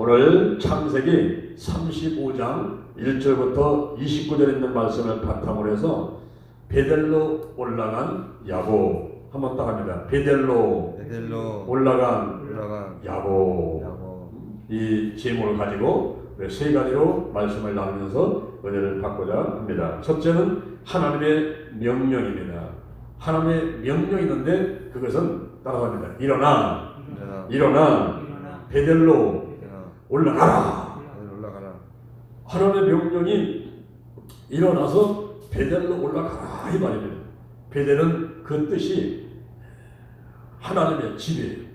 오늘 창세기 35장 1절부터 29절 있는 말씀을 바탕으로 해서 베델로 올라간 야곱 한번 따라합니다. 베델로 올라간 야곱. 이 제목을 가지고 세 가지로 말씀을 나누면서 은혜를 받고자 합니다. 첫째는 하나님의 명령입니다. 하나님의 명령이 있는데 그것은 따라갑니다. 일어나 베델로 올라가라. 하나님의 명령이 일어나서 베델로 올라가라 이 말입니다. 베델은 그 뜻이 하나님의 집이에요.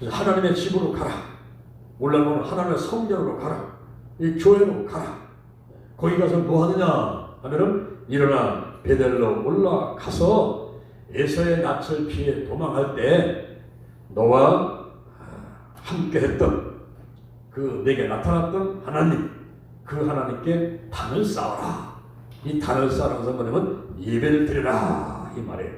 그래서 하나님의 집으로 가라. 올라가면 하나님의 성전으로 가라. 이 교회로 가라. 거기 가서 뭐 하느냐 하면은 일어나 베델로 올라가서 에서의 낯을 피해 도망할 때 너와 함께 했던 그 내게 나타났던 하나님, 그 하나님께 단을 쌓아라. 이 단을 쌓는 것은 뭐냐면 예배를 드리라 이 말이에요.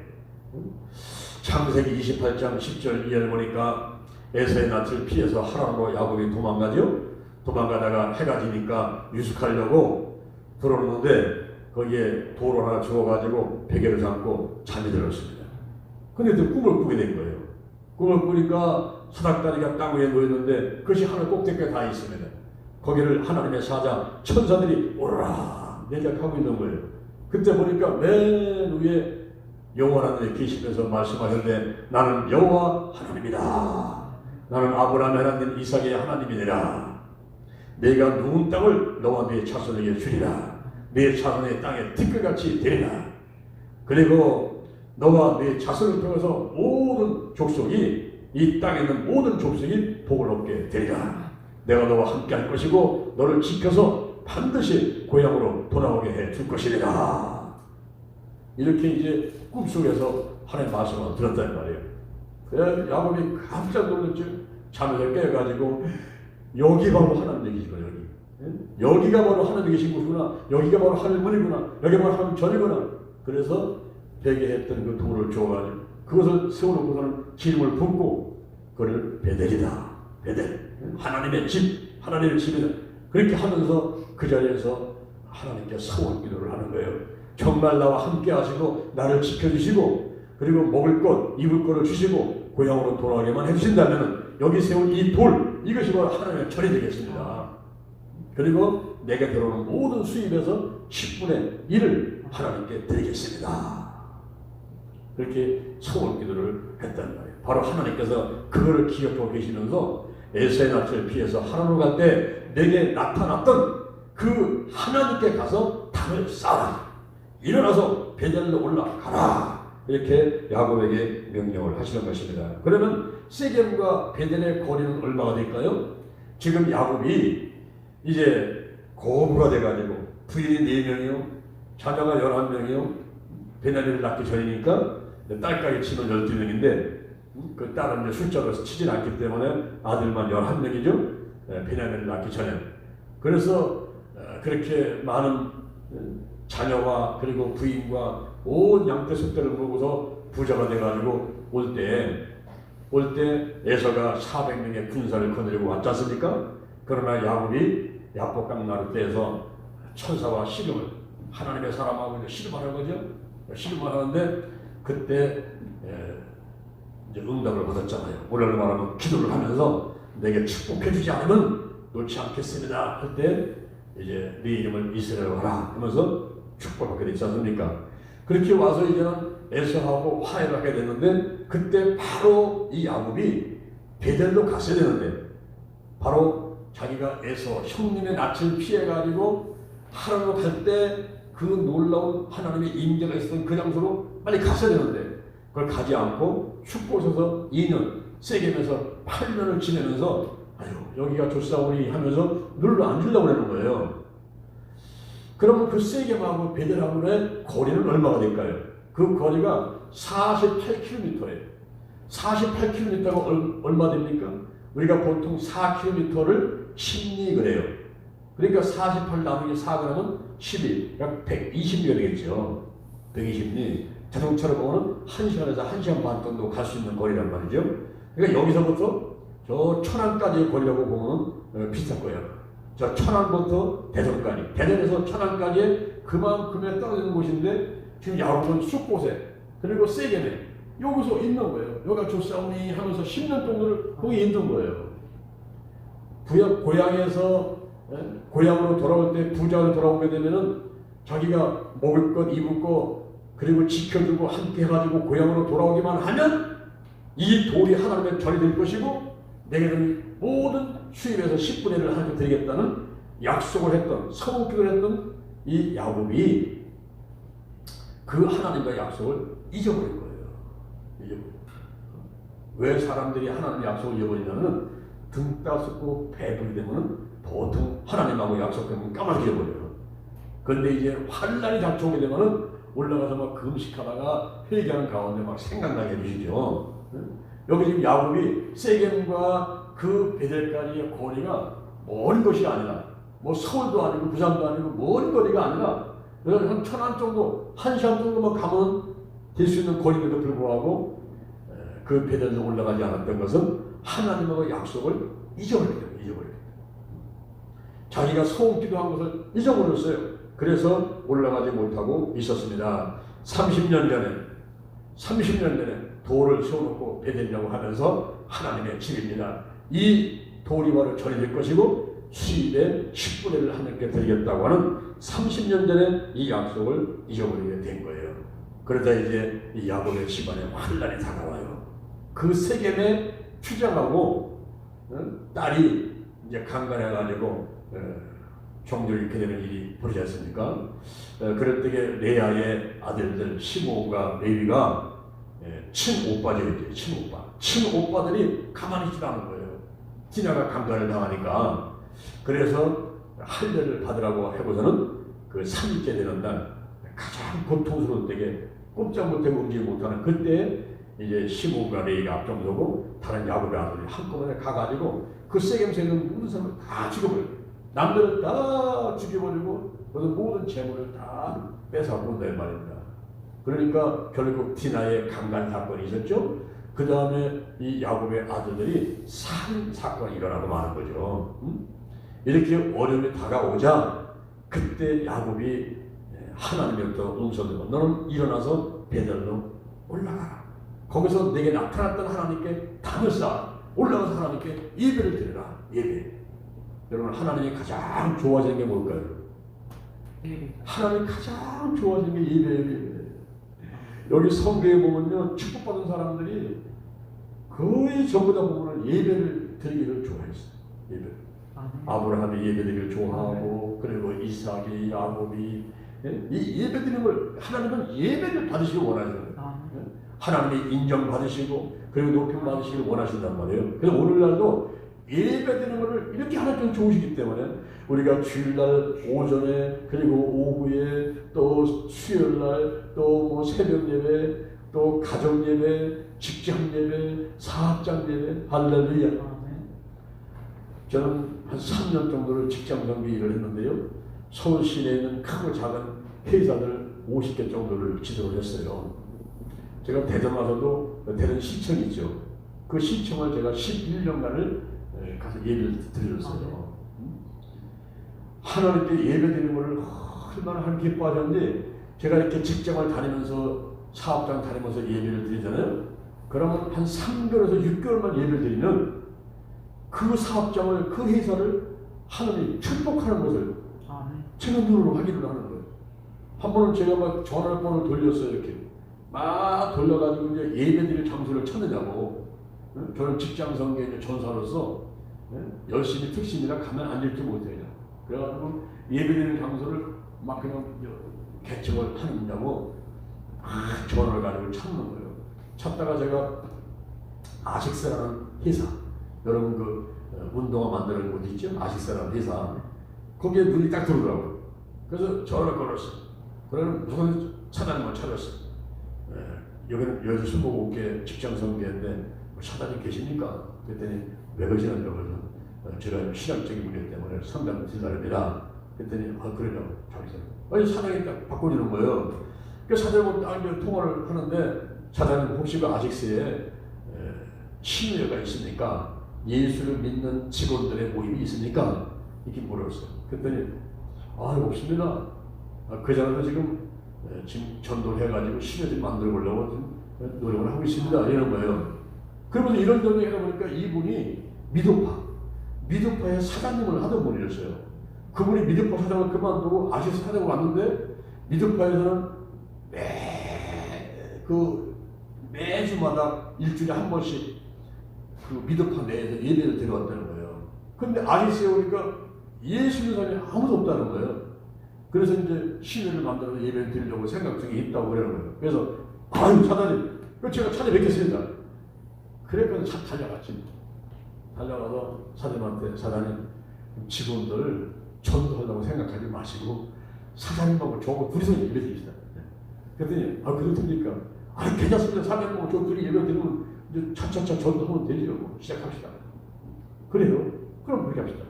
창세기 28장 10절 이하를 보니까 에서의 낯을 피해서 하란으로 야곱이 도망가죠. 도망가다가 해가 지니까 유숙하려고 들어오는데 거기에 돌을 하나 주워가지고 베개를 잡고 잠이 들었습니다. 근데 또 꿈을 꾸게 된 거예요. 꿈을 꾸니까 수락다리가 땅 위에 놓였는데 그것이 하늘 꼭대기에 다 있습니다. 거기를 하나님의 사자 천사들이 오라 내격하고 있는 거예요. 그때 보니까 맨 위에 여호와 하나님이 계시면서 말씀하셨는데 나는 여호와 하나님이다. 나는 아브라함의 하나님 이삭의 하나님이니라. 내가 누운 땅을 너와 네 자손에게 주리라. 네 자손의 땅에 티끌같이 되리라. 그리고 너와 네 자손을 통해서 모든 족속이 이 땅에 있는 모든 족속이 복을 얻게 되리라. 내가 너와 함께 할 것이고 너를 지켜서 반드시 고향으로 돌아오게 해 줄 것이리라. 이렇게 이제 꿈속에서 하나님의 말씀을 들었단 말이에요. 그래서 야곱이 깜짝 놀랐죠. 잠에서 깨가지고 여기 바로 하나님 얘기시구나. 여기가 바로 하나님 계신 곳이구나. 여기가 바로 하늘문이구나. 여기가 바로 하나님 전이구나. 그래서 베개했던 그 돌을 줘가지고 그것을 세워놓고서는 기름을 붓고 그를 베델이다. 베델. 하나님의 집, 하나님의 집이다. 그렇게 하면서 그 자리에서 하나님께 소원 기도를 하는 거예요. 정말 나와 함께 하시고 나를 지켜주시고 그리고 먹을 것, 입을 것을 주시고 고향으로 돌아가게만 해주신다면 여기 세운 이 돌, 이것이 바로 하나님의 절이 되겠습니다. 그리고 내게 들어오는 모든 수입에서 10분의 1을 하나님께 드리겠습니다. 그렇게 소원 기도를 했단 말이에요. 바로 하나님께서 그거를 기억하고 계시면서 에서의 낯을 피해서 하나님으로 갈 때 내게 나타났던 그 하나님께 가서 단을 쌓아라. 일어나서 베델로 올라가라. 이렇게 야곱에게 명령을 하시는 것입니다. 그러면 세겜과 베델의 거리는 얼마가 될까요? 지금 야곱이 이제 고부가 돼가지고 부인이 4명이요 자녀가 11명이요 베냐민을 낳기 전이니까 딸까지 치면 12명인데 그 딸은 이제 숫자로 치진 않기 때문에 아들만 11명이죠. 베냐민을 낳기 전에. 그래서 그렇게 많은 자녀와 그리고 부인과 온 양떼 소떼를 모으고서 부자가 돼가지고 올 때 에서가 400명의 군사를 거느리고 왔지 않습니까? 그러나 야곱이 야복강 나루 때에서 천사와 씨름을 하나님의 사람하고 씨름하는 거죠. 씨름을 하는데 그때 이제 응답을 받았잖아요. 오늘날 말하면 기도를 하면서 내게 축복해 주지 않으면 놓지 않겠습니다. 그때 이제 네 이름을 이스라엘로 하라 하면서 축복받게 되지 않습니까? 그렇게 와서 이제는 에서하고 화해를 하게 됐는데 그때 바로 이 야곱이 베델로 갔어야 되는데 바로 자기가 에서 형님의 낯을 피해가지고 하나님으로 갈 때 그 놀라운 하나님의 임재가 있었던 그 장소로 빨리 갔어야 되는데 그걸 가지 않고 축복해서 2년 세겜에서 8년을 지내면서 아유 여기가 좋사오니 하면서 눌러 앉으려고 하는 거예요. 그러면 그 세겜하고 베델하고의 거리는 얼마가 될까요? 그 거리가 48km예요. 48km가 얼마 됩니까? 우리가 보통 4km를 10리 그래요. 그러니까 48 나누기 4 그러면 12, 그러니까 120리가 되겠죠. 120리. 자동차로 보면 1시간에서 1시간 반 정도 갈 수 있는 거리란 말이죠. 그러니까 여기서부터 저 천안까지의 거리라고 보면 비슷할 거예요. 저 천안부터 대전까지, 대전에서 천안까지 그만큼에 떨어지는 곳인데 지금 야구는 숲곳에 그리고 세게네 여기서 있는 거예요. 여기가 조싸움이 하면서 10년 정도를 거기 있는 거예요. 고향에서 고향으로 돌아올 때 부자로 돌아오게 되면은 자기가 먹을 것, 입을 것, 그리고 지켜주고 함께 해가지고 고향으로 돌아오기만 하면 이 돌이 하나님의 절이 될 것이고 내게는 모든 수입에서 10분의 1을 하나님께 드리겠다는 약속을 했던, 서먹기를 했던 이 야곱이 그 하나님과의 약속을 잊어버린 거예요. 왜 사람들이 하나님의 약속을 잊어버리냐면 등 따숩고 배불리 되면 보통 하나님하고 약속하면 까마귀 잊어버려요. 그런데 이제 환란이 닥쳐오게 되면은 올라가서 막 금식하다가 회개하는 가운데 막 생각나게 해주시죠. 여기 지금 야곱이 세겜과 그 베델까지의 거리가 먼 것이 아니라 뭐 서울도 아니고 부산도 아니고 먼 거리가 아니라 한 천안 정도, 1시간 정도만 가면 될 수 있는 거리에도 불구하고 그 베델로 올라가지 않았던 것은 하나님하고 약속을 잊어버렸기 때문에 자기가 소원기도 한 것을 잊어버렸어요. 그래서 올라가지 못하고 있었습니다. 30년 전에 돌을 세워놓고 베델이라고 하면서 하나님의 집입니다. 이 돌이 바로 절이 될 것이고 수입의 10분의 1을 하나님께 드리겠다고 하는 30년 전에 이 약속을 잊어버리게 된 거예요. 그러다 이제 이 야곱의 집안에 환란이 다가와요. 그 세겜에 추장하고 딸이 이제 강간해가지고 종들을 잃게 되는 일이 벌어지 않습니까? 그럴 때에 레아의 아들들 시므온과 레위가 친오빠들이죠. 친오빠들이 가만히 있지 않은 거예요. 디나가 강간을 당하니까. 그래서 할례를 받으라고 해고서는 그 3일째 되는 날 가장 고통스러운 때에 꼼짝 못하고 움직이지 못하는 그때 이제 시므온과 레위가 앞장서고 다른 야곱의 아들이 한꺼번에 가가지고 그 세겜에 있는 모든 사람을 다 죽여버려요. 남들은 다 죽여버리고 그래서 모든 재물을 다 뺏어온다 이 말입니다. 그러니까 결국 디나의 강간 사건이 있었죠. 그 다음에 이 야곱의 아들들이 살인 사건이 일어나고 마는 거죠. 이렇게 어려움이 다가오자 그때 야곱이 하나님으로부터 음성을 듣고 너는 일어나서 베델로 올라가라. 거기서 내게 나타났던 하나님께 담을 쌓아 올라가서 하나님께 예배를 드리라. 예배. 여러분 하나님이 가장 좋아하시는 게 뭘까요? 하나님이 가장 좋아하시는 게 예배예요. 여기 성경에 보면요 축복받은 사람들이 거의 전부 다 보면 예배를 드리기를 좋아했어요. 예배. 아브라함이 예배드리기를 좋아하고 그리고 이삭이 야곱이 이 예배드리는 걸 하나님은 예배를 받으시길 원하시는 거예요. 하나님이 인정받으시고 그리고 높임 받으시길 원하신단 말이에요. 그래서 오늘날도 예배드리는 것을 이렇게 하나님 좋으시기 때문에 우리가 주일날 오전에 그리고 오후에 또 수요일날 또 뭐 새벽 예배 또 가정 예배 직장 예배 사업장 예배 할렐루야. 저는 한 3년 정도를 직장 정비 일을 했는데요. 서울 시내에 있는 크고 작은 회사들 50개 정도를 지도를 했어요. 제가 대전 와서도 대전 시청이 있죠. 그 시청을 제가 11년간을 가서 예배를 드렸어요. 하나님께 예배드리는 것을 얼마나 하나님 기뻐하셨는데 제가 이렇게 직장을 다니면서 사업장 다니면서 예배를 드리잖아요. 그러면 한 3개월에서 6개월만 예배를 드리면 그 사업장을 그 회사를 하나님이 축복하는 것을 제가 눈으로 확인을 하는 거예요. 한 번은 제가 막 전화번호를 돌렸어요. 이렇게 막 돌려가지고 이제 예배드릴 장소를 찾느냐고. 저는 직장 성계의 전사로서 열심히 특심이라 가면 안 될지 못해요. 그래가지고 예배드리는 장소를 막 그냥 개척을 하느냐고 전화를 가지고 찾는 거예요. 찾다가 제가 아식스라는 회사, 여러분 그 운동화 만드는 곳 있죠? 아식스라는 회사. 거기에 눈이 딱 들어오더라고요. 그래서 전화를 걸었어요. 그러면 무슨 차장님을 찾았어요. 여기는 여기서 술 먹고 올게 직장 성계인데 차장님 계십니까? 그랬더니 왜 그러시는가 그래서 제가 신앙적인 문제 때문에 상담을 드리랍니다. 그랬더니 그러냐고 자기서 사장이 딱 바꿔주는 거예요. 그래서 사장님하고 딱 통화를 하는데 사장님 혹시 그 아식스에 친유회가 있습니까? 예수를 믿는 직원들의 모임이 있습니까? 이렇게 물었어요. 그랬더니 없습니다. 그전에도 지금 전도를 해가지고 신뢰를 만들어 보려고 좀 노력을 하고 있습니다. 이러는 거예요. 그러면서 이런 점을 하다 보니까 이분이 미드파의 사장님을 하던 분이었어요. 그분이 미드파 사장을 그만두고 아시스 사장을 왔는데 미드파에서는 매주마다 일주일에 한 번씩 그 미드파 내에서 예배를 드려왔다는 거예요. 그런데 아시스에 오니까 예수 믿는 사람이 아무도 없다는 거예요. 그래서 이제 신뢰를 만들어서 예배를 드리려고 생각 중에 있다고 그러는 거예요. 그래서 사장님, 제가 찾아뵙겠습니다. 그래서 달려갔지. 달려가서 사장님 직원들 전도하려고 생각하지 마시고 사장님하고 저하고 둘이서 예배 드립시다. 그랬더니 그렇습니까? 괜찮습니다. 사장님하고 저 둘이 예배 드리면 이제 차차차 전도하면 되죠. 시작합시다. 그래요? 그럼 그렇게 합시다.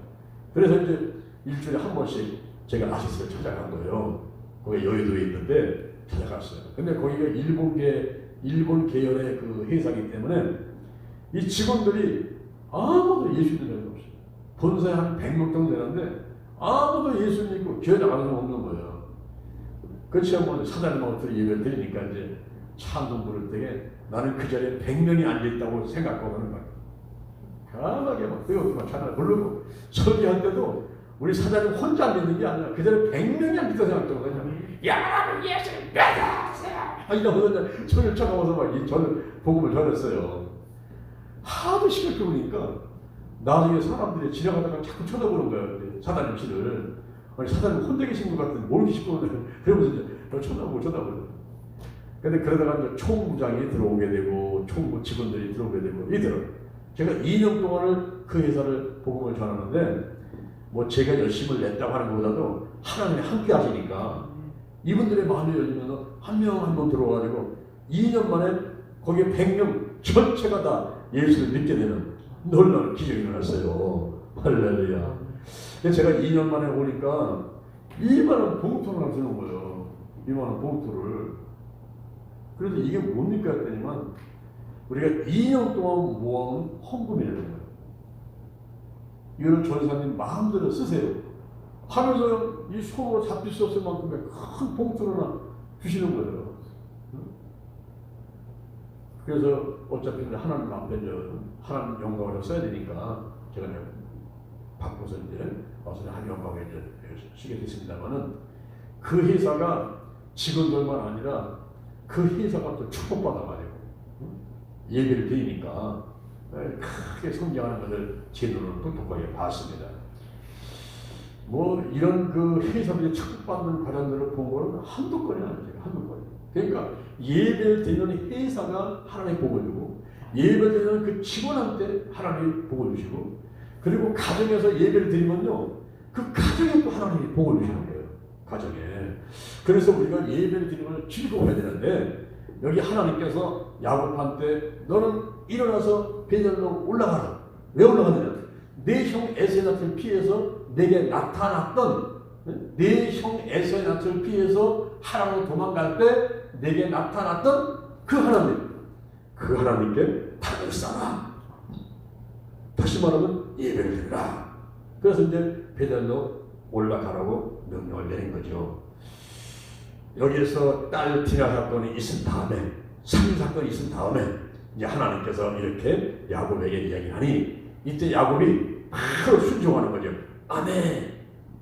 그래서 이제 일주일에 한 번씩 제가 아시스를 찾아간 거예요. 거기 여의도에 있는데 찾아갔어요. 근데 거기가 일본 계열의 그 회사이기 때문에 이 직원들이 아무도 예수 믿는 사람이 없어요. 본사에 한 100명 정도 되는데 아무도 예수 믿고 교회 나가는 사람 없는 거예요. 그렇지 않으면 사장님하고 예배를 드리니까 이제 찬송 부를 때에 나는 그 자리에 100명이 앉아있다고 생각하고 하는 거예요. 강하게 막 뜨겁게 찬양을 부르고 설교할 때도 우리 사장님 혼자 믿는 게 아니라 그 자리에 100명이 앉아있다고 생각하거든요. 여러분 예수를 믿으세요! 이러면서 손을 쳐가면서 막 저는 복음을 전했어요. 하도 시끄럽니까 나중에 사람들이 지나가다가 자꾸 쳐다보는 거예요. 사장님 씨를. 사장님 혼자 계신 것 같은데 뭘 이렇게 시끄러운데 그러면서 이제 쳐다보고 근데 그러다가 이제 총무장이 들어오게 되고 총무 직원들이 들어오게 되고 이더라고요. 제가 2년 동안을 그 회사를 복음을 전하는데 제가 열심을 냈다고 하는 것보다도 하나님이 함께 하시니까 이분들의 마음이 열리면 한 명 한 명 들어와가지고 2년 만에 거기에 100명 전체가 다 예수를 믿게 되는 놀라운 기적이 일어났어요. 할렐루야. 제가 2년 만에 오니까 이만한 봉투를 주는 거예요. 이만한 봉투를. 그래서 이게 뭡니까 했더니만 우리가 2년 동안 모아온 헌금이라는 거예요. 이거를 전사님 마음대로 쓰세요 하면서 이 손으로 잡힐 수 없을 만큼의 큰 봉투를 하나 주시는 거예요. 그래서 어차피 하나님 앞에 하나님 영광을 써야 되니까 제가 바꿔서 이제 와서 하나님 영광에 쓰게 됐습니다만은 그 회사가 직원들만 아니라 그 회사가 또 축복받아가지고 예배를 드리니까 크게 성장하는 것을 제 눈으로 똑똑하게 봤습니다. 이런 그 회사들이 축복받는 과정들을 본 거는 한두 건이 아니죠. 한두 건. 그러니까 예배를 드리는 회사가 하나님 복을 주고 예배를 드리는 그 직원한테 하나님이 복을 주시고 그리고 가정에서 예배를 드리면요 그 가정에 또 하나님이 복을 주시는 거예요. 가정에. 그래서 우리가 예배를 드리는 걸 즐거워해야 되는데 여기 하나님께서 야곱한 때 너는 일어나서 베델로 올라가라. 왜 올라가느냐? 내 형 에서의 낯을 피해서 내게 나타났던 내 형 에서의 낯을 피해서 하나님으로 도망갈 때 내게 나타났던 그 하나님께 탑을 쌓아. 다시 말하면 예배를 드리라. 그래서 이제 베델로 올라가라고 명령을 내린 거죠. 여기에서 딸 디나 사건이 있은 다음에 살인 사건이 있은 다음에 이제 하나님께서 이렇게 야곱에게 이야기하니 이때 야곱이 바로 순종하는 거죠. 아멘,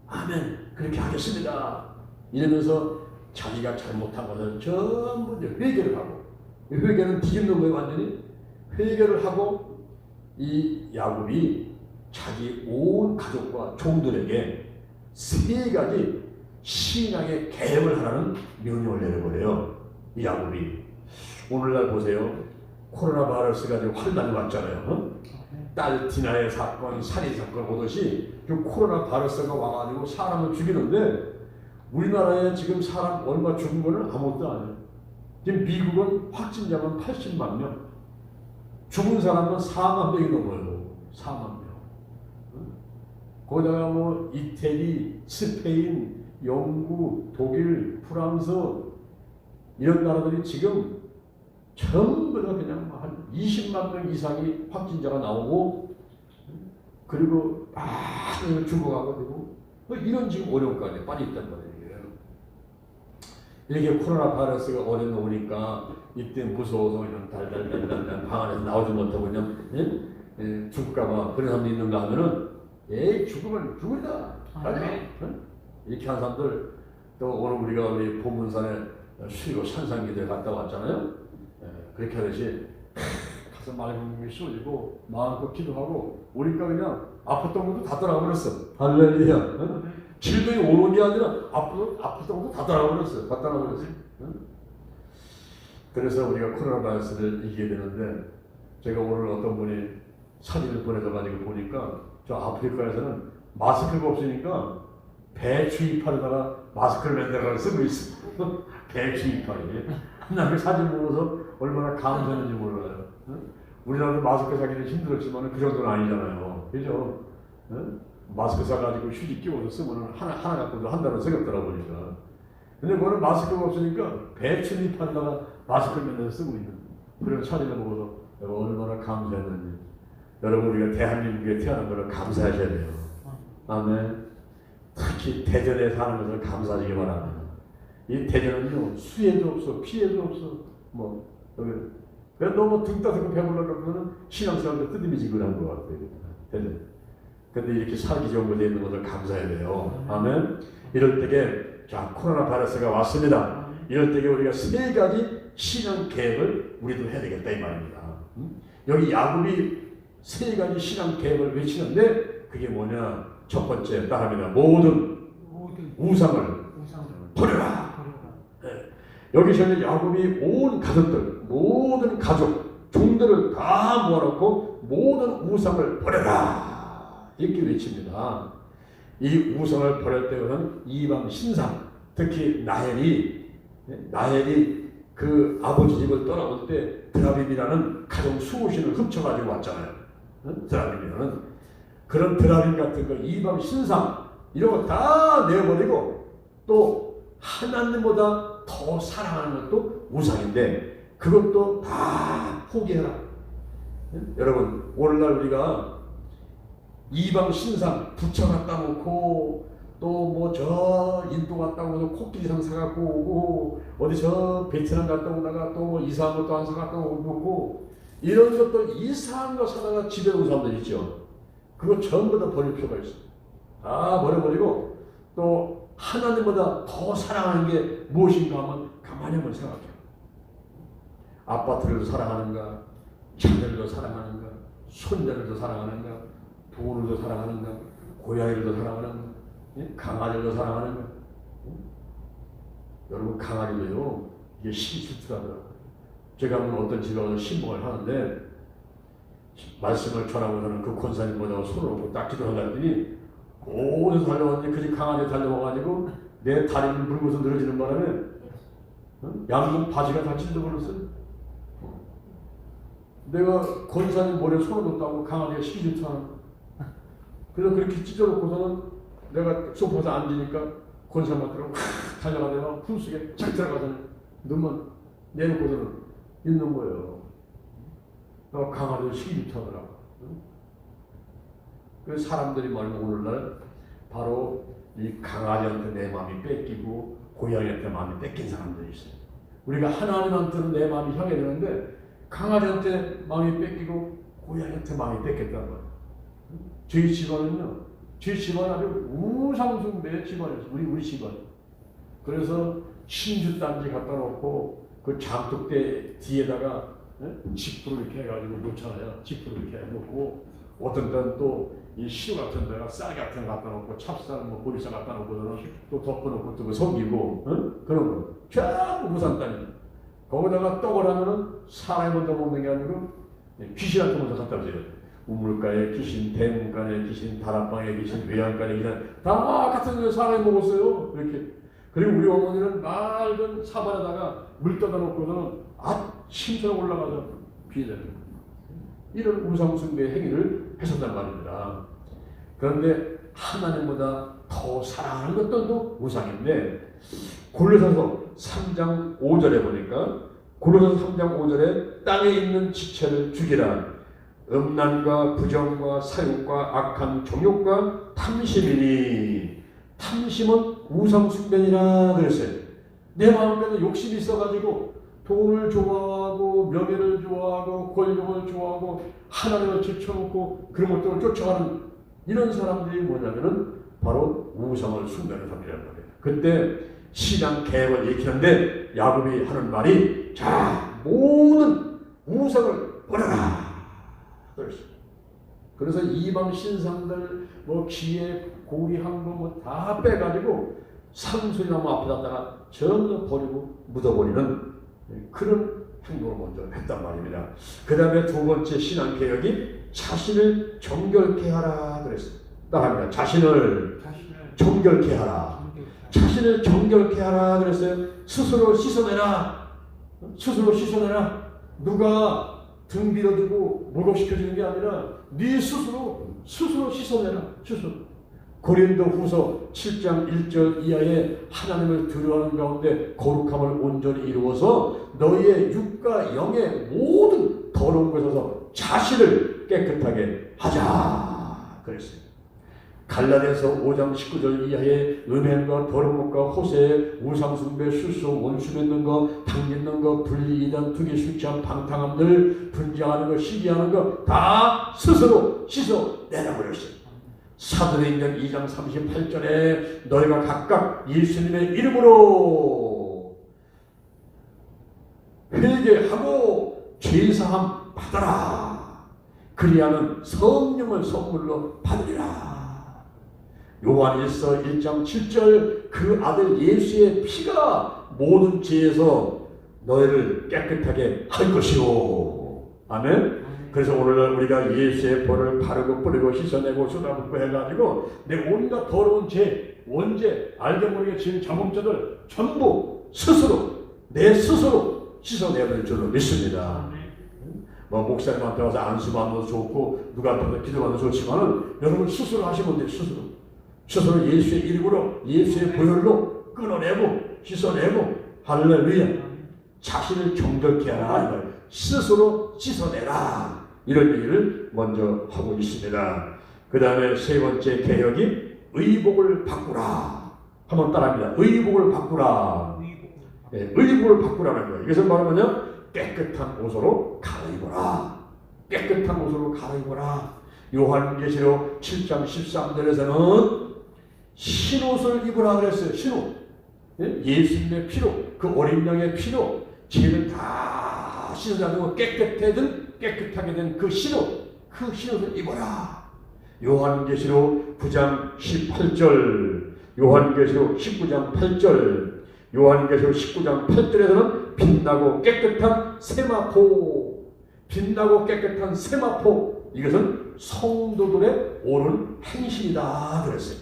아멘, 그렇게 하겠습니다. 이러면서 자기가 잘못한 것을 전부 이제 회개를 하고 회개는 뒤집는 거예요. 완전히 회개를 하고 이 야곱이 자기 온 가족과 종들에게 3가지 신앙의 계획을 하라는 명령을 내려버려요. 이 야곱이. 오늘날 보세요. 코로나 바이러스가 지금 환란이 왔잖아요. 딸 디나의 사건, 살인 사건 오듯이 그 코로나 바이러스가 와가지고 사람을 죽이는데 우리나라에 지금 사람 얼마 죽은 거는 아무것도 아니에요. 지금 미국은 확진자만 80만 명, 죽은 사람은 4만 명이 넘어요. 4만 명. 거기다가 이태리, 스페인, 영국, 독일, 프랑스 이런 나라들이 지금 전부 다 그냥 한 20만 명 이상이 확진자가 나오고 그리고 죽어가고 이런 지금 어려움까지 빠져 있단 말이에요. 이렇게 코로나 바이러스가 어려움 오니까 이때 무서워서 그냥 달달달달 방 안에서 나오지 못하고 그냥 죽을까봐 그런 사람도 있는가 하면은 죽으면 죽으리다. 이렇게 한 사람들 또 오늘 우리가 우리 보문산에 수리고 산상기도에 갔다 왔잖아요. 그렇게 하듯이 가서 맑은 쏟이고 마음껏 기도하고 오니까 그냥 아팠던 것도 다 떠나버렸어. 할렐루야. 질병이 오는 게 아니라 아팠던 것도 다 떠나버렸어. 다 떠나버렸어. 그래서 우리가 코로나 바이러스를 이기게 되는데 제가 오늘 어떤 분이 사진을 보내줘가지고 보니까 저 아프리카에서는 마스크가 없으니까 배추 이파리다가 마스크를 만들어서 쓰고 있어. 배추 이파리. 나 그 사진 보면서 얼마나 감사했는지 몰라요. 우리나라도 마스크 사기는 힘들었지만 그 정도는 아니잖아요. 그죠? 마스크 사가지고 휴지 끼워서 쓰면 하나 갖고도 한 달은 쓰겠더라 보니까. 근데 그거는 마스크가 없으니까 배추 이파리다가 마스크를 만들어서 쓰고 있는 그런 사진을 보고서 내가 얼마나 감사했는지. 여러분 우리가 대한민국에 태어난 것을 감사하셔야 돼요. 아멘. 특히 대전에 사는 것을 감사하시기 바랍니다. 이 대전은요 수혜도 없어 피해도 없어 그냥 너무 등 따뜻하고 배불러서 그러면 신앙생활도 뜨드미지근한 것 같아요. 대전. 근데 이렇게 살기 좋은 곳에 있는 것을 감사해야 돼요. 아멘. 이럴 때에 자 코로나 바이러스가 왔습니다. 이럴 때에 우리가 세 가지 신앙 계획을 우리도 해야 되겠다 이 말입니다. 여기 야곱이 세 가지 신앙 계획을 외치는데 그게 뭐냐? 첫 번째 따라합니다. 모든 우상을 버려라. 여기서는 야곱이 온 가족들, 모든 가족, 종들을 다 모아놓고 모든 우상을 버려라 이렇게 외칩니다. 이 우상을 버릴 때는 이방 신상, 특히 나헬이 그 아버지 집을 떠나올 때 드라빔이라는 가정 수호신을 훔쳐가지고 왔잖아요. 드라빔이라는 그런 드라빔 같은 거 이방 신상 이런 거 다 내버리고 또 하나님보다 더 사랑하는 것도 우상인데 그것도 다 포기해라. 여러분 오늘날 우리가 이방 신상 부처 갖다 놓고 또 뭐 저 인도 갔다 오고 코끼리상 사갖고 오고 어디 저 베트남 갔다 오다가 또 뭐 이상한 것도 안 사갖고 오고 이런 것도 이상한 거 사다가 집에 온 사람들 있죠. 그거 전부 다 버릴 필요가 있어. 다 버려버리고 또 하나님보다 더 사랑하는 게 무엇인가 하면 가만히 한번 생각해. 아파트를 사랑하는가, 자녀를 더 사랑하는가, 손자를 더 사랑하는가, 돈을 더 사랑하는가, 고양이를 더 사랑하는가, 강아지를 더 사랑하는가. 여러분 강아지도요 이게 시기질투하더라고요. 제가 한번 어떤 집에 와서 신봉을 하는데 말씀을 전하고서는 그 권사님보다 손을 놓고 딱 기도하더니 어디서 달려왔는지 그 집 강아지 달려와가지고 내 다리를 물고서 늘어지는 바람에 양복 바지가 다 찢어버렸어요. 내가 권사님 머리에 손을 놓다고 강아지가 시기질투하는 거야. 그래서 그렇게 찢어놓고서는 내가 소파에서 앉으니까 권사님한테 달려가다가 풀숲에 착 들어가서는 눈만 내놓고서는 있는 거예요. 강아지도 시기질투하더라고. 그래서 사람들이 말하면 오늘날 바로 이 강아지한테 내 마음이 뺏기고 고양이한테 마음이 뺏긴 사람들이 있어요. 우리가 하나님한테는 내 마음이 향해 되는데 강아지한테 마음이 뺏기고 고양이한테 마음이 뺏겼단 말이에요. 저희 집안은요, 저희 집안 아주 우상숭배의 집안이었어요. 우리 집안. 그래서 신주단지 갖다 놓고 그 장독대 뒤에다가 지프로 이렇게 해가지고 놓잖아요. 지프로 이렇게 해놓고 어떤 때는 또 이 시루 같은 데가 쌀 같은 거 갖다 놓고 찹쌀 뭐 보리쌀 갖다 놓고는 또 덮어놓고 또 섬기고 그런 거 전부 무산단이 거기다가 떡을 하면은 사람이 먼저 먹는 게 아니고 귀신한테 먼저 갖다 주세요. 우물가에 귀신, 대문간에 귀신, 다락방에 귀신, 외양간에 귀신 다 같은 데 사람이 먹었어요. 이렇게. 그리고 우리 어머니는 맑은 사발에다가 물 떠다 놓고서는 아침처럼 올라가서 비대를 이런 우상숭배 행위를 하셨단 말입니다. 그런데 하나님보다 더 사랑하는 것도 우상인데 골로새서 3장 5절에 보니까 골로새서 3장 5절에 땅에 있는 지체를 죽이라 음란과 부정과 사욕과 악한 정욕과 탐심이니. 탐심은 우상숭배니라 그랬어요. 내 마음에는 욕심이 있어가지고 돈을 좋아하고 명예를 좋아하고 권력을 좋아하고 하나님을 제쳐놓고 그런 것들을 쫓아가는 이런 사람들이 뭐냐면은 바로 우상을 숭배하는 사람이라는 거예요. 그때 신앙 개혁을 일으키는데 야곱이 하는 말이 자 모든 우상을 버려라 그랬어요. 그래서 이방 신상들 뭐 기에 고리한 거 뭐 다 빼가지고 상수리나무 앞에다가 전부 버리고 묻어버리는 그런 행동을 먼저 했단 말입니다. 그 다음에 두 번째 신앙 개혁이 자신을 정결케 하라 그랬어요. 따라합니다. 자신을 정결케 하라. 자신을 정결케 하라 그랬어요. 스스로 씻어내라. 스스로 씻어내라. 누가 등 밀어주고 목욕시켜주는 게 아니라 네 스스로 씻어내라. 스스로. 고린도 후서 7장 1절 이하에 하나님을 두려워하는 가운데 거룩함을 온전히 이루어서 너희의 육과 영의 모든 더러운 것에서 자신을 깨끗하게 하자 그랬어요. 갈라디아서 5장 19절 이하에 음행과 더러운 것과 호세, 우상숭배, 술수, 원수 맺는 것, 당 빚는 것, 분리, 이단, 투기, 술취함, 방탕함들, 분쟁하는 것, 시기하는 것 다 스스로 씻어내라 그랬어요. 사도행전 2장 38절에 너희가 각각 예수님의 이름으로 회개하고 죄사함 받아라. 그리하면 성령을 선물로 받으리라. 요한일서 1장 7절 그 아들 예수의 피가 모든 죄에서 너희를 깨끗하게 할 것이오. 아멘. 그래서 오늘날 우리가 예수의 벌을 바르고 뿌리고 씻어내고 쏟아붓고 해가지고 내 온갖 더러운 죄, 원죄, 알게 모르게 지은 장범죄들 전부 내 스스로 씻어내야 될 줄로 믿습니다. 뭐 목사님한테 와서 안수받는 것도 좋고 누가 앞에서 기도받는 것도 좋지만은 여러분 스스로 하시면 돼요. 스스로 예수의 이름으로 예수의 보혈로 끊어내고 씻어내고 할렐루야. 자신을 정결케 하라 이 말이에요. 스스로 씻어내라 이런 얘기를 먼저 하고 있습니다. 그 다음에 세 번째 개혁이 의복을 바꾸라. 한번 따라합니다. 의복을 바꾸라. 네, 의복을 바꾸라는 거예요. 이것은 바로 뭐냐? 깨끗한 옷으로 갈아입어라. 깨끗한 옷으로 갈아입어라. 요한계시록 7장 13절에서는 흰옷을 입으라 그랬어요. 흰옷. 예수님의 피로 그 어린 양의 피로 죄를 다 씻어내고 깨끗하게 된 그 흰옷을 입어라. 요한계시록 9장 18절, 요한계시록 19장 8절, 요한계시록 19장 8절에서는 빛나고 깨끗한 세마포, 이것은 성도들의 옳은 행실이다 그랬어요.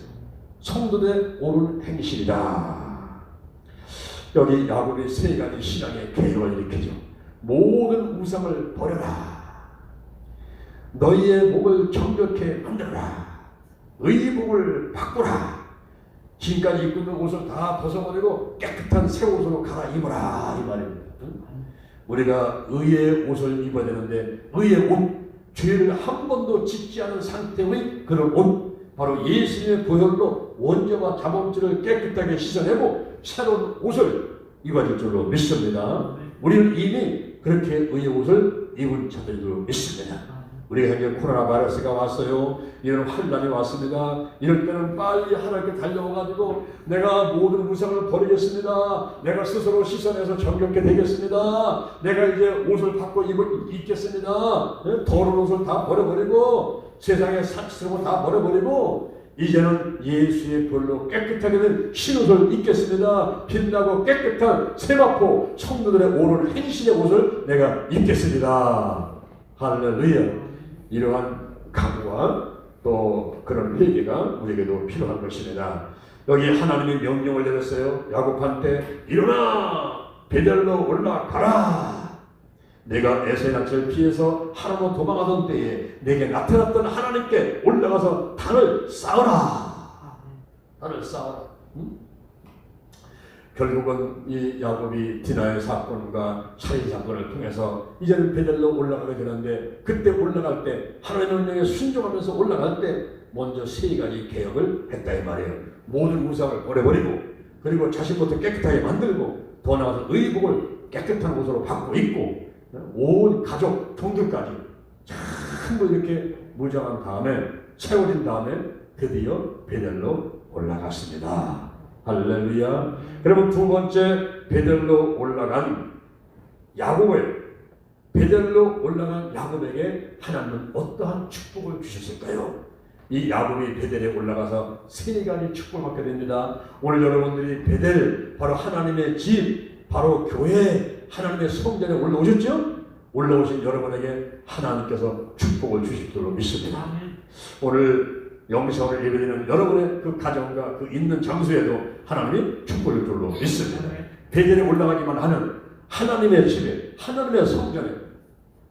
성도들의 옳은 행실이다. 여기 야곱이 세 가지 신앙의 개혁을 일으키죠. 모든 우상을 버려라. 너희의 목을 정결케 만들어라. 의복을 바꾸라. 지금까지 입고 있는 옷을 다 벗어버리고 깨끗한 새 옷으로 갈아입어라 이 말입니다. 우리가 의의 옷을 입어야 되는데 의의 옷, 죄를 한 번도 짓지 않은 상태의 그런 옷, 바로 예수님의 보혈로 원죄와 자범죄를 깨끗하게 씻어내고 새로운 옷을 입어줄 줄로 믿습니다. 우리는 이미 그렇게 의의 옷을 입은 자들로 믿습니다. 우리가 현재 코로나 바이러스가 왔어요. 이런 환난이 왔습니다. 이럴 때는 빨리 하나님께 달려와가지고 내가 모든 우상을 버리겠습니다. 내가 스스로 씻어내서 정결케 되겠습니다. 내가 이제 옷을 바꿔 입겠습니다. 더러운 옷을 다 버려버리고 세상의 사치스러운 거 다 버려버리고 이제는 예수의 볼로 깨끗하게 된 흰옷을 입겠습니다. 빛나고 깨끗한 세마포 성도들의 옳은 행실의 옷을 내가 입겠습니다. 할렐루야. 이러한 각오와 또 그런 회개가 우리에게도 필요한 것입니다. 여기 하나님이 명령을 내렸어요. 야곱한테 일어나 베델로 올라가라. 내가 에서의 낯을 피해서 하나로 도망하던 때에 내게 나타났던 하나님께 올라가서 단을 쌓아라. 단을 쌓아라. 결국은 이 야곱이 디나의 사건과 살인 사건을 통해서 이제는 베델로 올라가게 되는데, 그때 올라갈 때 하나님의 명령에 순종하면서 올라갈 때 먼저 세 가지 개혁을 했다 이 말이에요. 모든 우상을 버려버리고, 그리고 자신부터 깨끗하게 만들고, 더 나아가서 의복을 깨끗한 옷으로 받고 입고, 온 가족 종들까지 전부 이렇게 무장한 다음에, 채워진 다음에 드디어 베델로 올라갔습니다. 할렐루야. 그러면 두 번째, 베델로 올라간 야곱을, 베델로 올라간 야곱에게 하나님은 어떠한 축복을 주셨을까요? 이 야곱이 베델에 올라가서 세 가지 축복을 받게 됩니다. 오늘 여러분들이 베델, 바로 하나님의 집, 바로 교회, 하나님의 성전에 올라오셨죠? 올라오신 여러분에게 하나님께서 축복을 주실 줄로 믿습니다. 오늘 영성을 예배드리는 여러분의 그 가정과 그 있는 장소에도 하나님이 축복을 줄 줄로 믿습니다. 베델에 올라가기만 하는, 하나님의 집에, 하나님의 성전에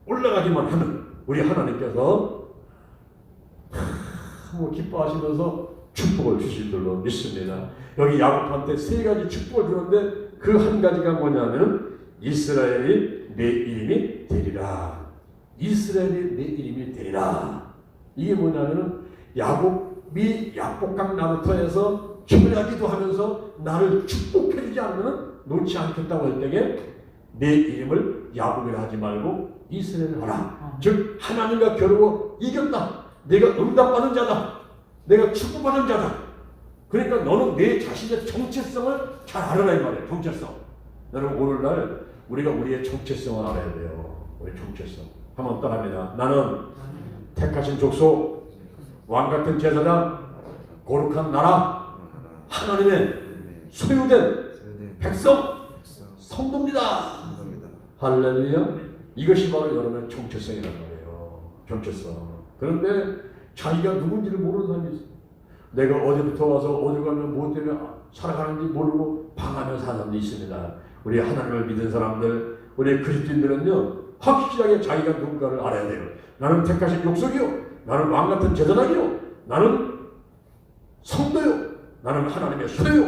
올라가기만 하는 우리 하나님께서 기뻐하시면서 축복을 주실 줄로 믿습니다. 여기 야곱한테 세 가지 축복을 주는데 그 한 가지가 뭐냐면 이스라엘이 내 이름이 되리라. 이스라엘이 내 이름이 되리라. 이게 뭐냐면 야곱이 약복강 나루터에서 철야기도 하면서 나를 축복해주지 않으면 놓지 않겠다고 할 때에 내 이름을 야곱이라 하지 말고 이스라엘을 하라. 즉 하나님과 겨루어 이겼다. 내가 응답받은 자다. 내가 축복받은 자다. 그러니까 너는 내 자신의 정체성을 잘 알아라 이 말이에요. 정체성. 여러분 오늘날 우리가 우리의 정체성을 알아야 돼요. 우리 정체성. 한번 따라합니다. 나는 택하신 족속, 왕같은 제사장, 거룩한 나라, 하나님의 소유된 백성, 성도입니다. 할렐루야. 이것이 바로 여러분의 정체성이라는 거예요. 정체성. 그런데 자기가 누군지를 모르는 사람이 있어요. 내가 어디부터 와서 어디 가면 뭐 때문에 살아가는지 모르고 방하며 사는 사람도 있습니다. 우리 하나님을 믿은 사람들, 우리 그리스도인들은요, 확실하게 자기가 누군가를 알아야 돼요. 나는 택하신 족속이요, 나는 왕같은 제사장이요, 나는 성도요, 나는 하나님의 소유,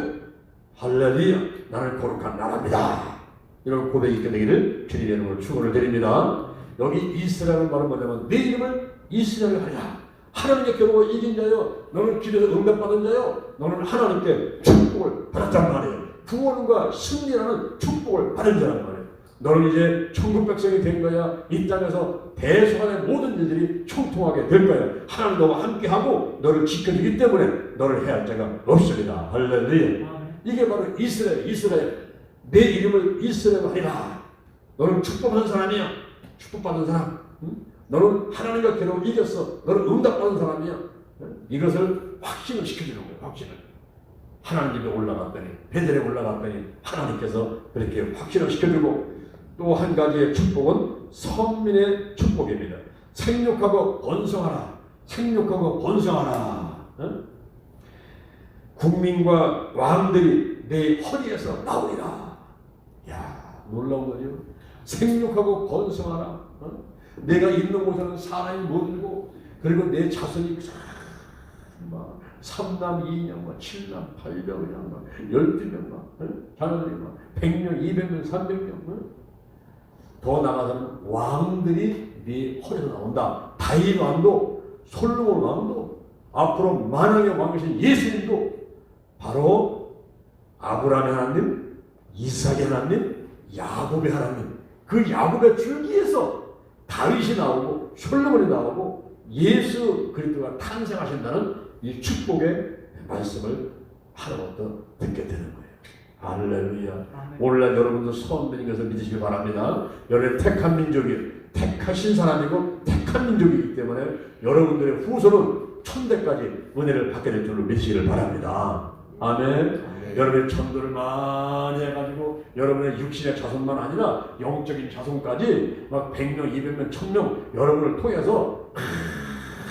할렐루야, 나는 거룩한 나라입니다. 이런 고백이 있게 되기를 주님의 이름으로 축원을 드립니다. 여기 이스라엘은 바로 뭐냐면 내 이름을 이스라엘 하리라. 하나님께 겨루어 이긴 자요, 너는 길에서 응답받은 자요, 너는 하나님께 축복을 받았단 말이에요. 구원과 승리라는 축복을 받은 자란 말이에요. 너는 이제 천국 백성이 된 거야. 이 땅에서 대소간의 모든 일들이 총통하게 될 거야. 하나님 너와 함께하고 너를 지켜주기 때문에 너를 해할 자가 없습니다. 할렐루야. 이게 바로 이스라엘. 내 이름을 이스라엘 하리라. 너는 축복받은 사람이야. 축복받은 사람. 너는 하나님과 겨루어 이겼어. 너는 응답받은 사람이야. 이것을 확신을 시켜주는 거예요. 확신을. 하나님 집에 올라갔더니, 베델에 올라갔더니 하나님께서 그렇게 확신을 시켜주고, 또 한 가지의 축복은 선민의 축복입니다. 생육하고 번성하라. 생육하고 번성하라. 국민과 왕들이 내 허리에서 나오리라. 야, 놀라운 거죠. 생육하고 번성하라. 내가 있는 곳에는 사람이 못 일고, 그리고 내 자손이 막 3남 2녀, 7남 8녀, 12명, 자녀들이 100명, 200명, 300명. 더 나가서는 왕들이 네 허리에서 나온다. 다윗 왕도, 솔로몬 왕도, 앞으로 만왕의 왕이신 예수님도 바로 아브라함의 하나님, 이삭의 하나님, 야곱의 하나님, 그 야곱의 줄기에서 다윗이 나오고 솔로몬이 나오고 예수 그리스도가 탄생하신다는 이 축복의 말씀을 하나부터 듣게 되는 거예요. 할렐루야. 오늘날 여러분도 선민인 것을 믿으시기 바랍니다. 여러분의 택한 민족이, 택하신 사람이고 택한 민족이기 때문에 여러분들의 후손은 천대까지 은혜를 받게 될 줄로 믿으시기를 바랍니다. 아멘. 여러분의 전도를 많이 해가지고 여러분의 육신의 자손만 아니라 영적인 자손까지 막 100명, 200명, 1000명 여러분을 통해서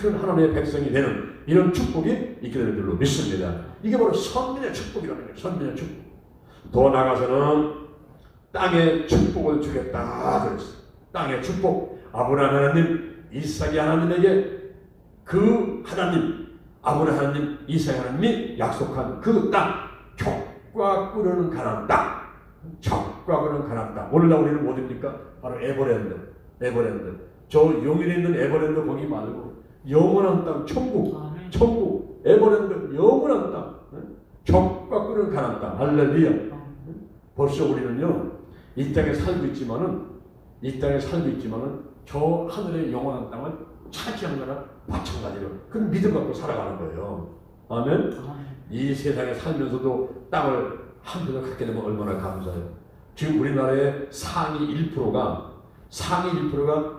큰 하나님의 백성이 되는 이런 축복이 있게 될 줄로 믿습니다. 이게 바로 선민의 축복이라는 거예요. 선민의 축복. 더 나아가서는 땅의 축복을 주겠다 그랬어요. 땅의 축복. 아브라함 하나님, 이삭이 하나님에게 그 하나님, 아브라함 하나님, 이삭 하나님이 약속한 그 땅, 적과 꿀은 가난한 땅. 적과 꿀은 가난한 땅. 오늘날 우리는 어디입니까? 바로 에버랜드. 저 용인에 있는 에버랜드 거기 말고 영원한 땅, 천국, 에버랜드, 영원한 땅. 적과 꿀은 가난한 땅. 할렐루야. 벌써 우리는요, 이 땅에 살고 있지만은 저 하늘의 영원한 땅을 차지한 거나 마찬가지로 그 믿음 갖고 살아가는 거예요. 아멘. 이 세상에 살면서도 땅을 한 편을 갖게 되면 얼마나 감사해요. 지금 우리나라의 상위 1%가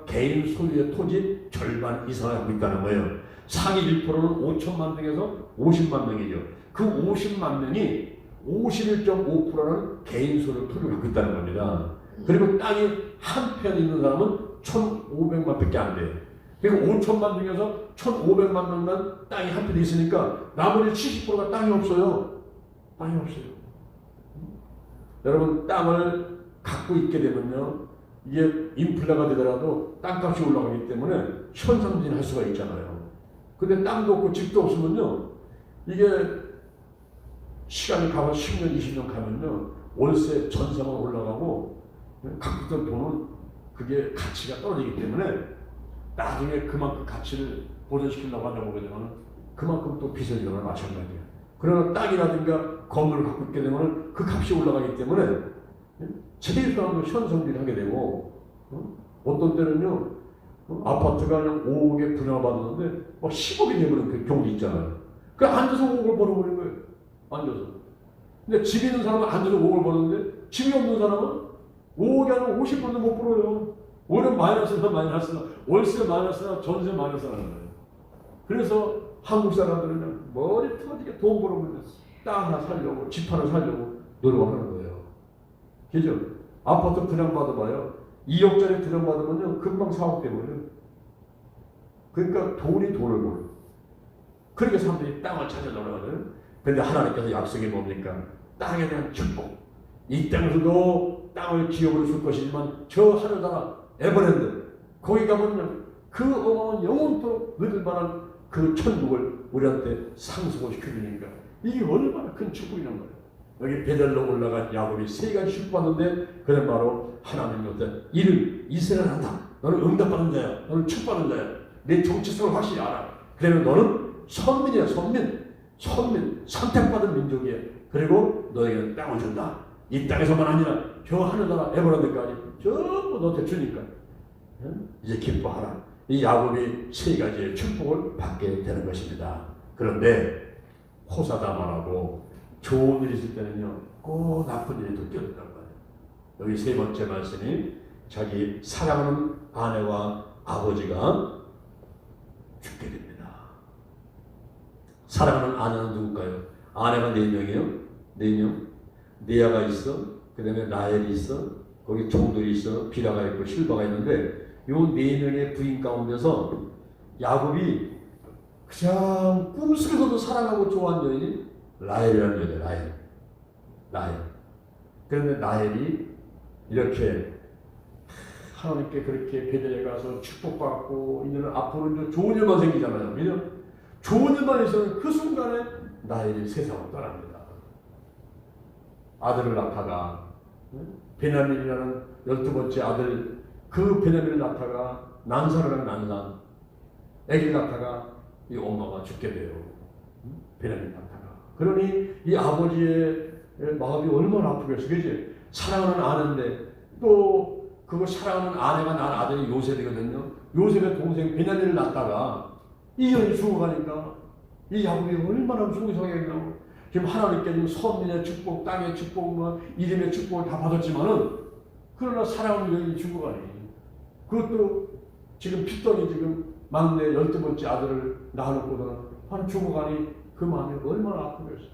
개인 소유의 토지 절반 이상을 하고 있다는 거예요. 상위 1%는 5천만 명에서 50만 명이죠. 그 50만 명이 51.5%는 개인 소유 토지를 갖고 있다는 겁니다. 그리고 땅이 한 편 있는 사람은 1,500만 밖에 안 돼요. 그리고 5천만 중에서 1,500만 명만 땅이 한 편 있으니까 나머지 70%가 땅이 없어요. 여러분, 땅을 갖고 있게 되면요, 이게 인플레가 되더라도 땅값이 올라가기 때문에 현상진할 수가 있잖아요. 근데 땅도 없고 집도 없으면요, 이게 시간이 가면 10년, 20년 가면요, 월세, 전세만 올라가고 갖고 있던 돈은 그게 가치가 떨어지기 때문에 나중에 그만큼 가치를 보존시키려고 하다 보게 되면 그만큼 또 빚을 지거나 마찬가지예요. 그러나 땅이라든가 건물을 갖고 있게 되면 그 값이 올라가기 때문에 최소한도 현성비를 하게 되고, 어떤 때는요, 아파트가 그냥 5억에 분양받았는데 막 10억이 되버리는 그 경우도 있잖아요. 그 앉아서 5억을 벌어버린 거예요. 앉아서. 근데 집 있는 사람은 앉아서 5억을 버는데 집이 없는 사람은 5억이 아니라 50%도 못 벌어요. 오히려 마이너스나 월세 마이너스나 전세 마이너스라는 거예요. 그래서 한국 사람들은 그냥 머리 터지게 돈 벌어버리면 땅 하나 살려고, 집 하나 살려고 노력하는 거예요. 그죠? 아파트 분양 받아봐요. 2억짜리 분양 받으면요, 금방 4억 돼버려요. 그러니까 돈을 벌어요. 그렇게 사람들이 땅을 찾아 놀아가거든요. 근데 하나님께서 약속이 뭡니까? 땅에 대한 축복. 이 땅에서도 땅을 기업으로 줄 것이지만 저 하늘나라 에버랜드 거기 가면 그 어마어마한 영원토록 누릴 만한 그 천국을 우리한테 상속을 시켜주니까 이게 얼마나 큰 축복이란 거예요. 여기 베델로 올라간 야곱이 3가지 축복받는데 그는 바로 하나님의 어떤 이를 이스라엘 한다. 너는 응답받는 자야. 너는 축복받는 자야. 내 정체성을 확실히 알아. 그러면 너는 선민이야. 선민 선택받은 민족이야. 그리고 너에게는 땅을 준다. 이 땅에서만 아니라 저 하늘나라 에버랜드까지 전부 너한테 주니까 이제 기뻐하라. 이 야곱이 3가지의 축복을 받게 되는 것입니다. 그런데 호사다마라고 좋은 일이 있을 때는요, 꼭 나쁜 일이 또 끼어든단 말이에요. 여기 3번째 말씀이 자기 사랑하는 아내와 아버지가 죽게 됩니다. 사랑하는 아내는 누굴까요? 아내가 4명이에요. 4명. 네아가 있어. 그 다음에 라헬이 있어. 거기 종들이 있어. 비라가 있고 실바가 있는데 요 4명의 부인 가운데서 야곱이 그냥 꿈속에서도 사랑하고 좋아하는 여인이 라헬이라는 여자예요. 라헬. 그런데 라헬이 이렇게 하나님께 그렇게 베델에 가서 축복받고 이제는 앞으로 좋은 일만 생기잖아요. 왜냐면 좋은 일만 있으면 그 순간에 라헬이 세상을 떠납니다. 아들을 낳다가 베냐민이라는 12번째 아들, 그 베냐민을 낳다가 난산을 한 난산, 아기를 낳다가 이 엄마가 죽게 돼요. 베냐민을 낳다가. 그러니 이 아버지의 마음이 얼마나 아프겠어. 그지? 사랑하는 아내인데 또 그거 사랑하는 아내가 낳은 아들이 요셉이거든요. 요셉의 동생 베냐민을 낳다가 이 여인이 죽어가니까 이 야곱이 얼마나 속이 상했냐고. 지금 하나님께 지금 선민의 축복, 땅의 축복, 뭐 이름의 축복을 다 받았지만은 그러나 사랑하는 여인이 죽어가니 그것도 지금 핏덩이 지금 막내 12번째 아들을 낳아놓고서는 한 죽어가니 그 마음이 얼마나 아프겠어.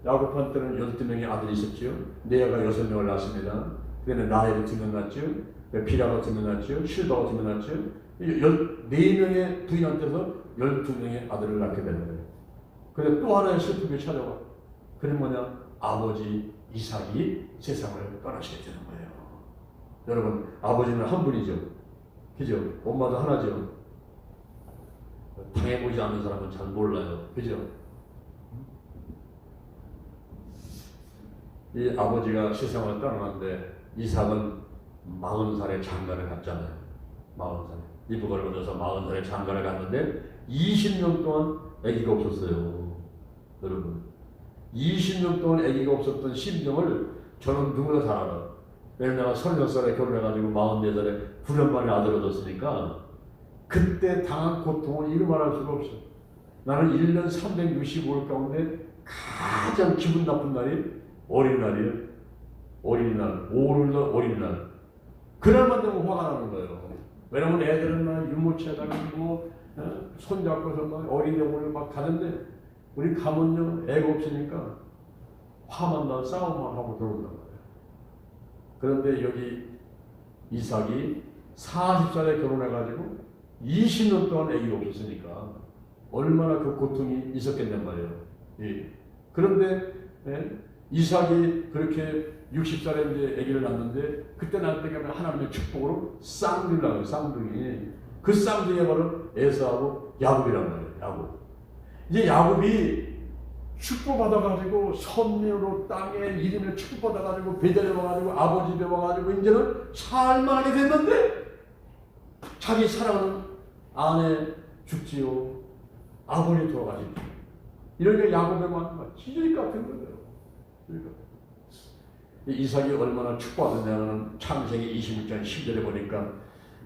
야곱한테는 12명의 아들이 있었지요. 네아가 6명을 낳았습니다. 그다음에 라헬이 2명 낳았죠. 비라가 2명 낳았죠. 실바가 2명 낳았죠. 4명의 부인한테서 12명의 아들을 낳게 되는 거예요. 근데 또 하나의 슬픔이 찾아와. 그게 뭐냐? 아버지 이삭이 세상을 떠나시게 되는 거예요. 여러분, 아버지는 한 분이죠. 그죠? 엄마도 하나죠. 당해보지 않는 사람은 잘 몰라요. 그죠? 이 아버지가 세상을 떠나는데 이삭은 40살에 장가를 갔잖아요. 40살에. 이북을 얻어서 40살에 장가를 갔는데 20년 동안 아기가 없었어요. 여러분. 20년 동안 아기가 없었던 심정을 저는 누구나 잘 알아요. 왜냐면 내가 36살에 결혼해가지고 44살에 9년 만에 아들 얻었으니까 그때 당한 고통을 이루 말할 수가 없어. 나는 1년 365일 가운데 가장 기분 나쁜 날이 어린이날이에요. 어린이날, 5월날 어린이날. 그날만 되면 화가 나는 거예요. 왜냐면 애들은 막 유모차에다가 뭐 손잡고서 막 어린이집을 막 가는데 우리 가면요 애가 없으니까 화만 나고 싸움만 하고 들어온단 말이에요. 그런데 여기 이삭이 40살에 결혼해가지고 20년 동안 애기가 없었으니까 얼마나 그 고통이 있었겠냔 말이에요. 예. 그런데 이삭이 그렇게 60살에 이제 아기를 낳는데 그때 낳을 때가 하나님의 축복으로 쌍둥이를 낳아요. 쌍둥이. 그 쌍둥이가 바로 에서하고 야곱이란 말이에요. 야곱. 이제 야곱이 축복받아가지고 선녀로 땅에 이름을 축복받아가지고 베델에 와가지고 아버지 집에 와가지고 이제는 살만하게 됐는데 자기 사랑하는 아내 죽지요. 아버지 돌아가시죠. 이러니까 야곱의 마음이 찢어질 것 같은 거예요. 그러니까 이삭이 얼마나 축복받았냐면 창세기 26장 10절에 보니까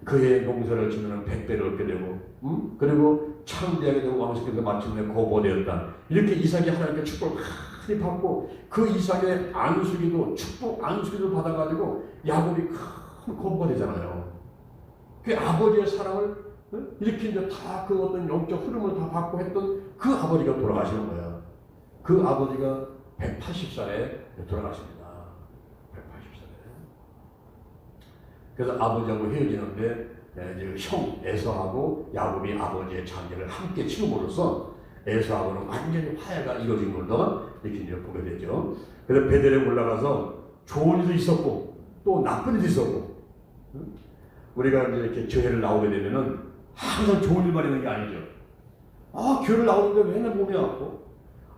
그의 농사를 지면 100배를 얻게 되고 그리고 창대하게 되고 왕석에도 마침내 고보되었다. 이렇게 이삭이 하나님께 축복을 많이 받고 그 이삭의 안수기도 축복 안수기도 받아가지고 야곱이 큰 고보가 되잖아요. 그 아버지의 사랑을 이렇게 이제 다 그 어떤 영적 흐름을 다 받고 했던 그 아버지가 돌아가시는 거야. 그 아버지가 180살에 돌아가십니다. 180살에. 그래서 아버지하고 헤어지는데 이제 형 에서하고 야곱이 아버지의 장례를 함께 치름으로써 에서하고는 완전히 화해가 이루어진 걸로 이렇게 이제 보게 되죠. 그래서 베델에 올라가서 좋은 일도 있었고 또 나쁜 일도 있었고 우리가 이제 이렇게 교회를 나오게 되면은 항상 좋은 일만 있는 게 아니죠. 아, 교회를 나오는데 왜 내 몸이 아프고?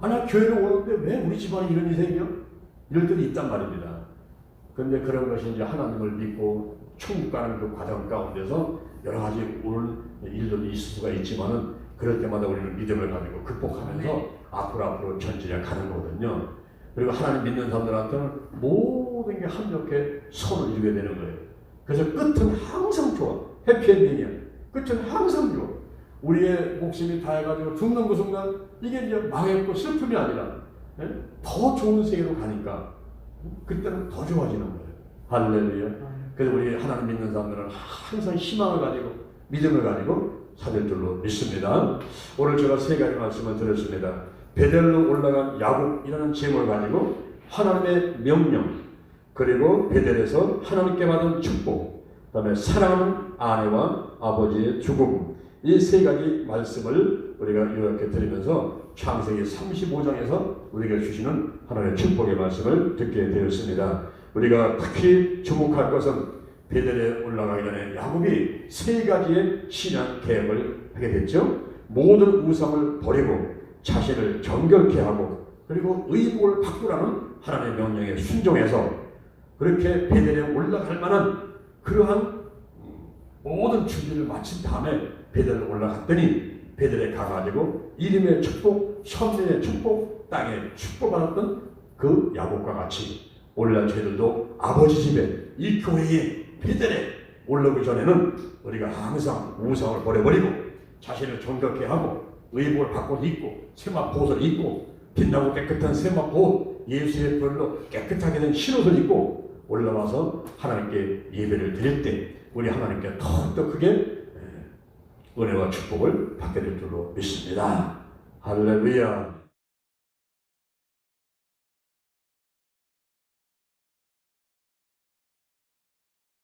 아, 나 교회를 오는데 왜 우리 집안에 이런 일이 생겨? 이럴 때도 있단 말입니다. 그런데 그런 것이 이제 하나님을 믿고 천국 가는 그 과정 가운데서 여러 가지 오는 일들도 있을 수가 있지만은 그럴 때마다 우리는 믿음을 가지고 극복하면서 앞으로 전진해 가는 거거든요. 그리고 하나님 믿는 사람들한테는 모든 게 한좋게 선을 이루게 되는 거예요. 그래서 끝은 항상 좋아. 해피엔딩이야. 끝은 항상 좋아. 우리의 목숨이 다해가지고 죽는 그 순간 이게 이제 망했고 슬픔이 아니라 더 좋은 세계로 가니까 그때는 더 좋아지는 거예요. 할렐루야. 그래서 우리 하나님 믿는 사람들은 항상 희망을 가지고 믿음을 가지고 살 줄로 믿습니다. 오늘 제가 세 가지 말씀을 드렸습니다. 베델로 올라간 야곱이라는 제목을 가지고 하나님의 명령, 그리고 베델에서 하나님께 받은 축복, 그 다음에 사랑하는 아내와 아버지의 죽음, 이 세 가지 말씀을 우리가 이렇게 드리면서 창세기 35장에서 우리가 주시는 하나님의 축복의 말씀을 듣게 되었습니다. 우리가 특히 주목할 것은 베델에 올라가기 전에 야곱이 세 가지의 신앙 계획을 하게 됐죠. 모든 우상을 버리고 자신을 정결케 하고 그리고 의복을 바꾸라는 하나님의 명령에 순종해서 그렇게 베델에 올라갈 만한 그러한 모든 준비를 마친 다음에 베델로 올라갔더니 베델에 가가지고 이름의 축복, 선민의 축복, 땅에 축복받았던 그 야곱과 같이 오늘날 저희들도 아버지 집에 이 교회에 베델에 올라오기 전에는 우리가 항상 우상을 버려버리고 자신을 정결케 하고 의복을 바꿔서 입고 세마포 옷을 입고 빛나고 깨끗한 세마포 예수의 별로 깨끗하게 된 신옷을 입고 올라와서 하나님께 예배를 드릴 때 우리 하나님께 더욱더 크게 은혜와 축복을 받게 될 줄로 믿습니다. 할렐루야.